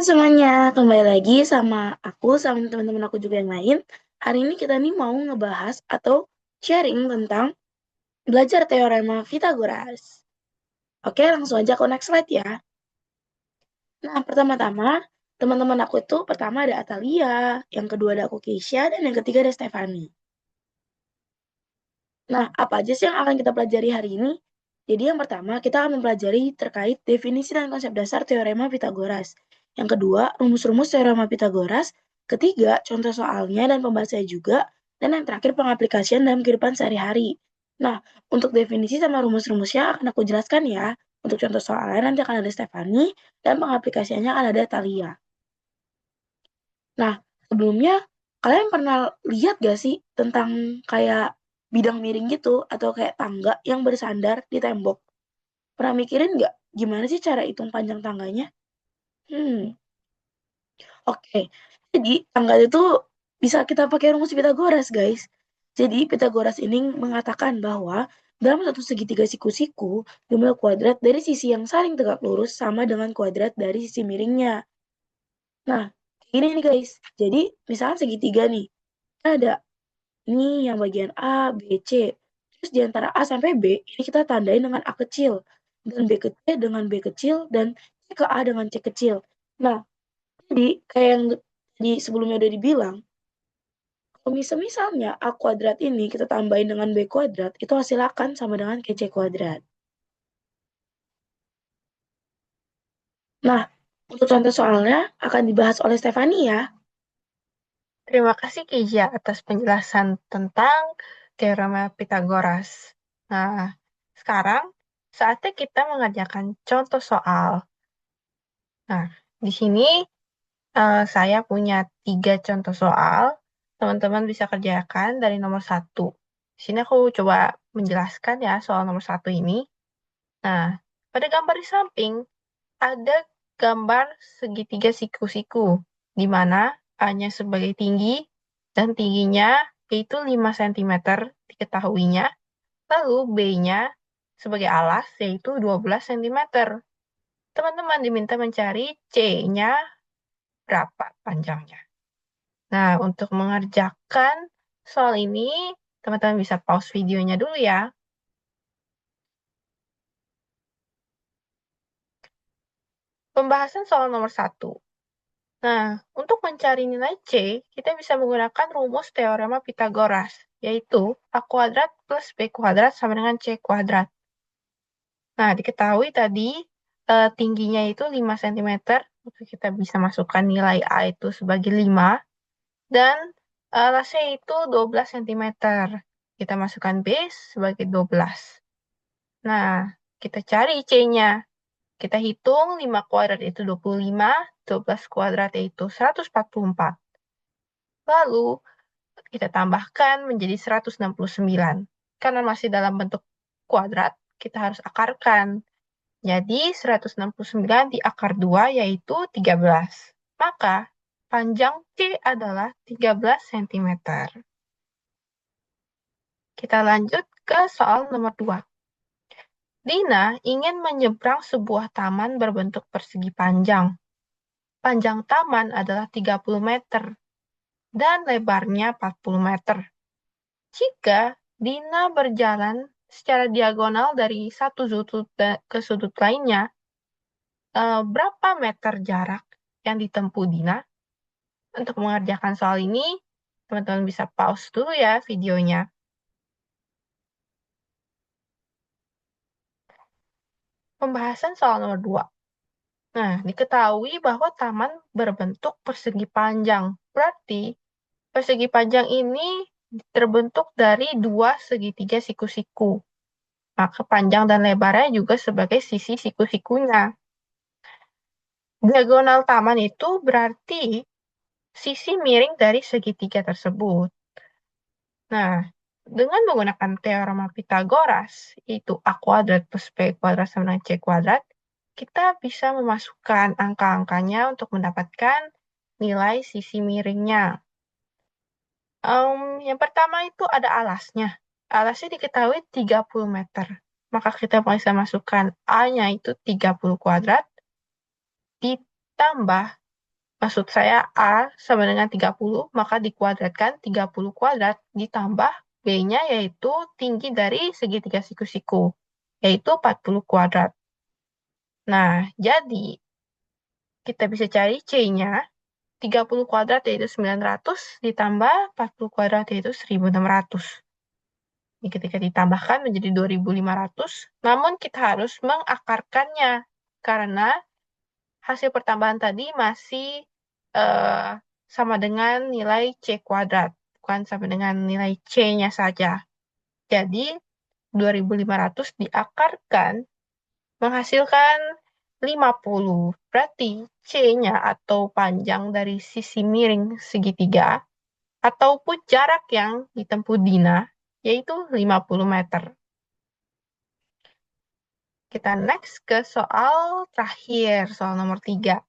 Semuanya, kembali lagi sama aku sama teman-teman aku juga yang lain. Hari ini kita nih mau ngebahas atau sharing tentang belajar teorema Pythagoras. Oke, langsung aja ke next slide ya. Nah, pertama-tama, teman-teman aku itu pertama ada Atalia, yang kedua ada aku Keisha, dan yang ketiga ada Stefani. Nah, apa aja sih yang akan kita pelajari hari ini? Jadi yang pertama, kita akan mempelajari terkait definisi dan konsep dasar teorema Pythagoras. Yang kedua, rumus-rumus teorema Pythagoras. Ketiga, contoh soalnya dan pembahasannya juga. Dan yang terakhir, pengaplikasian dalam kehidupan sehari-hari. Nah, untuk definisi sama rumus-rumusnya akan aku jelaskan ya. Untuk contoh soalnya nanti akan ada Stefani, dan pengaplikasiannya akan ada Talia. Nah, sebelumnya kalian pernah lihat gak sih tentang kayak bidang miring gitu atau kayak tangga yang bersandar di tembok? Pernah mikirin nggak gimana sih cara hitung panjang tangganya? Hmm, oke. Jadi tangga itu bisa kita pakai rumus Pythagoras, guys. Jadi Pythagoras ini mengatakan bahwa dalam satu segitiga siku-siku, jumlah kuadrat dari sisi yang saling tegak lurus sama dengan kuadrat dari sisi miringnya. Nah, ini nih guys. Jadi misalnya segitiga nih, ada ini yang bagian A, B, C. Terus di antara A sampai B, ini kita tandain dengan A kecil. Dan B kecil dengan B kecil, dan C ke A dengan C kecil. Nah, jadi kayak yang di sebelumnya udah dibilang, kalau misalnya A kuadrat ini kita tambahin dengan B kuadrat, itu hasil akan sama dengan C kuadrat. Nah, untuk contoh soalnya akan dibahas oleh Stefani ya. Terima kasih Keja atas penjelasan tentang teorema Pythagoras. Nah, sekarang saatnya kita mengerjakan contoh soal. Nah, di sini saya punya 3 contoh soal. Teman-teman bisa kerjakan dari nomor 1. Di sini aku coba menjelaskan ya soal nomor 1 ini. Nah, pada gambar di samping ada gambar segitiga siku-siku, di mana A-nya sebagai tinggi dan tingginya yaitu 5 cm diketahuinya, lalu B-nya sebagai alas yaitu 12 cm. Teman-teman diminta mencari C-nya berapa panjangnya. Nah, untuk mengerjakan soal ini, teman-teman bisa pause videonya dulu ya. Pembahasan soal nomor 1. Nah, untuk mencari nilai C, kita bisa menggunakan rumus teorema Pythagoras, yaitu A kuadrat plus B kuadrat sama dengan C kuadrat. Nah, diketahui tadi tingginya itu 5 cm, maka kita bisa masukkan nilai A itu sebagai 5, dan alasnya itu 12 cm. Kita masukkan B sebagai 12. Nah, kita cari C-nya. Kita hitung 5 kuadrat itu 25, 12 kuadrat itu 144. Lalu kita tambahkan menjadi 169. Karena masih dalam bentuk kuadrat, kita harus akarkan. Jadi 169 di akar 2 yaitu 13. Maka panjang C adalah 13 cm. Kita lanjut ke soal nomor 2. Dina ingin menyeberang sebuah taman berbentuk persegi panjang. Panjang taman adalah 30 meter dan lebarnya 40 meter. Jika Dina berjalan secara diagonal dari satu sudut ke sudut lainnya, berapa meter jarak yang ditempuh Dina? Untuk mengerjakan soal ini, teman-teman bisa pause dulu ya videonya. Pembahasan soal nomor 2. Nah, diketahui bahwa taman berbentuk persegi panjang. Berarti persegi panjang ini terbentuk dari dua segitiga siku-siku. Maka panjang dan lebarnya juga sebagai sisi siku-sikunya. Diagonal taman itu berarti sisi miring dari segitiga tersebut. Nah, dengan menggunakan teorema Pythagoras, yaitu A kuadrat plus B kuadrat sama dengan C kuadrat, kita bisa memasukkan angka-angkanya untuk mendapatkan nilai sisi miringnya. Yang pertama itu ada alasnya. Alasnya diketahui 30 meter. Maka kita bisa masukkan A-nya itu 30 kuadrat ditambah Maksud saya A sama dengan 30, maka dikuadratkan 30 kuadrat ditambah B-nya yaitu tinggi dari segitiga siku-siku, yaitu 40 kuadrat. Nah, jadi kita bisa cari C-nya, 30 kuadrat yaitu 900 ditambah 40 kuadrat yaitu 1600. Ini ketika ditambahkan menjadi 2500, namun kita harus mengakarkannya karena hasil pertambahan tadi masih eh, sama dengan nilai C kuadrat, bukan sama dengan nilai C-nya saja. Jadi 2500 diakarkan menghasilkan 50. Berarti C-nya atau panjang dari sisi miring segitiga ataupun jarak yang ditempuh Dina yaitu 50 meter. Kita next ke soal terakhir, soal nomor 3.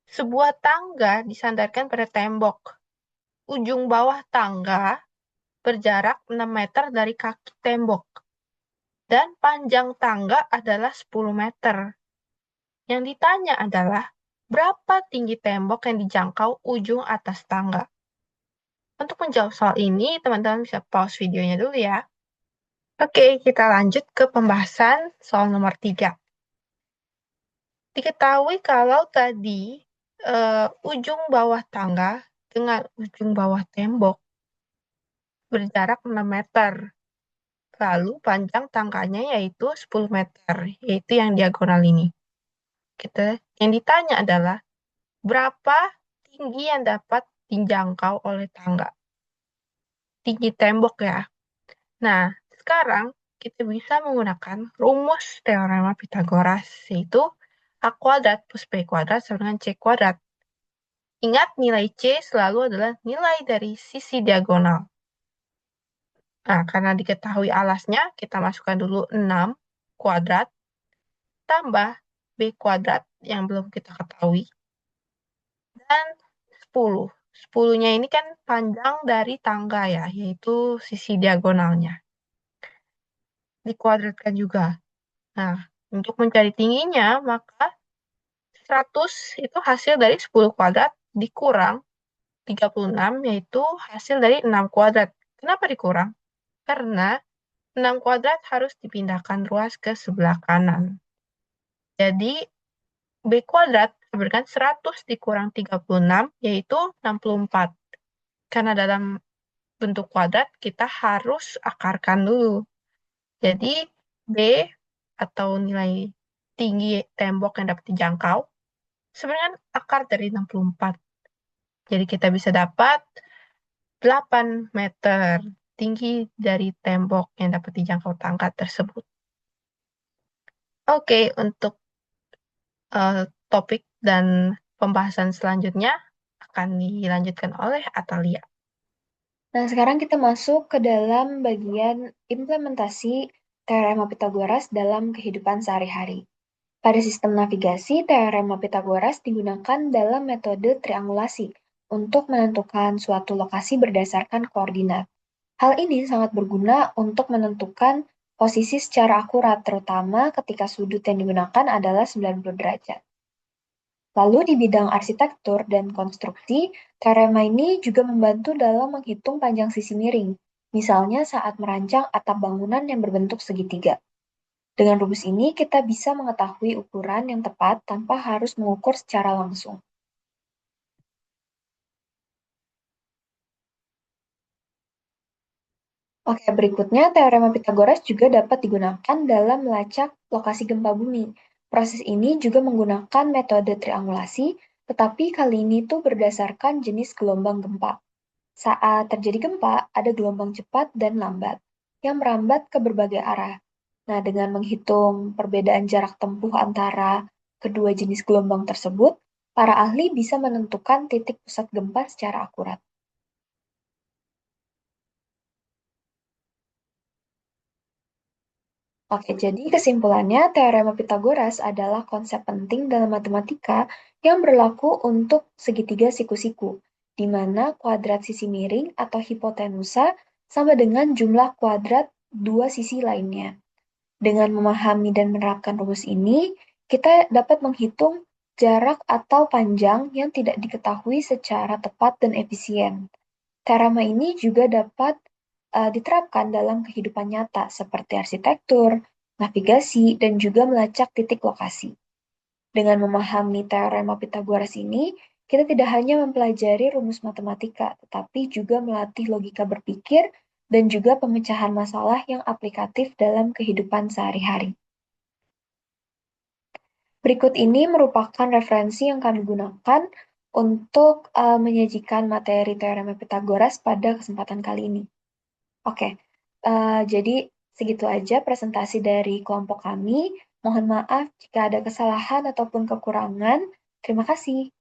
Sebuah tangga disandarkan pada tembok. Ujung bawah tangga berjarak 6 meter dari kaki tembok. Dan panjang tangga adalah 10 meter. Yang ditanya adalah, berapa tinggi tembok yang dijangkau ujung atas tangga? Untuk menjawab soal ini, teman-teman bisa pause videonya dulu ya. Oke, kita lanjut ke pembahasan soal nomor 3. Diketahui kalau tadi ujung bawah tangga dengan ujung bawah tembok berjarak 6 meter. Lalu panjang tangganya yaitu 10 meter, yaitu yang diagonal ini. Yang ditanya adalah berapa tinggi yang dapat dijangkau oleh tangga? Tinggi tembok ya. Nah, sekarang kita bisa menggunakan rumus teorema Pitagoras, yaitu A kuadrat plus B kuadrat sama dengan C kuadrat. Ingat, nilai C selalu adalah nilai dari sisi diagonal. Nah, karena diketahui alasnya, kita masukkan dulu 6 kuadrat tambah B kuadrat yang belum kita ketahui. Dan 10. 10-nya ini kan panjang dari tangga ya, yaitu sisi diagonalnya. Dikuadratkan juga. Nah, untuk mencari tingginya, maka 100 itu hasil dari 10 kuadrat dikurang 36, yaitu hasil dari 6 kuadrat. Kenapa dikurang? Karena 6 kuadrat harus dipindahkan ruas ke sebelah kanan. Jadi, B kuadrat berikan 100 dikurang 36, yaitu 64. Karena dalam bentuk kuadrat, kita harus akarkan dulu. Jadi, B atau nilai tinggi tembok yang dapat dijangkau, sebenarnya akar dari 64. Jadi, kita bisa dapat 8 meter tinggi dari tembok yang dapat dijangkau tangga tersebut. Oke, untuk topik dan pembahasan selanjutnya akan dilanjutkan oleh Atalia. Nah, sekarang kita masuk ke dalam bagian implementasi teorema Pitagoras dalam kehidupan sehari-hari. Pada sistem navigasi, teorema Pitagoras digunakan dalam metode triangulasi untuk menentukan suatu lokasi berdasarkan koordinat. Hal ini sangat berguna untuk menentukan posisi secara akurat, terutama ketika sudut yang digunakan adalah 90 derajat. Lalu di bidang arsitektur dan konstruksi, teorema ini juga membantu dalam menghitung panjang sisi miring, misalnya saat merancang atap bangunan yang berbentuk segitiga. Dengan rumus ini, kita bisa mengetahui ukuran yang tepat tanpa harus mengukur secara langsung. Oke, berikutnya teorema Pitagoras juga dapat digunakan dalam melacak lokasi gempa bumi. Proses ini juga menggunakan metode triangulasi, tetapi kali ini tuh berdasarkan jenis gelombang gempa. Saat terjadi gempa, ada gelombang cepat dan lambat yang merambat ke berbagai arah. Nah, dengan menghitung perbedaan jarak tempuh antara kedua jenis gelombang tersebut, para ahli bisa menentukan titik pusat gempa secara akurat. Oke, jadi kesimpulannya, teorema Pitagoras adalah konsep penting dalam matematika yang berlaku untuk segitiga siku-siku, di mana kuadrat sisi miring atau hipotenusa sama dengan jumlah kuadrat dua sisi lainnya. Dengan memahami dan menerapkan rumus ini, kita dapat menghitung jarak atau panjang yang tidak diketahui secara tepat dan efisien. Teorema ini juga dapat diterapkan dalam kehidupan nyata seperti arsitektur, navigasi, dan juga melacak titik lokasi. Dengan memahami teorema Pitagoras ini, kita tidak hanya mempelajari rumus matematika, tetapi juga melatih logika berpikir dan juga pemecahan masalah yang aplikatif dalam kehidupan sehari-hari. Berikut ini merupakan referensi yang kami gunakan untuk menyajikan materi teorema Pitagoras pada kesempatan kali ini. Oke, jadi segitu aja presentasi dari kelompok kami. Mohon maaf jika ada kesalahan ataupun kekurangan. Terima kasih.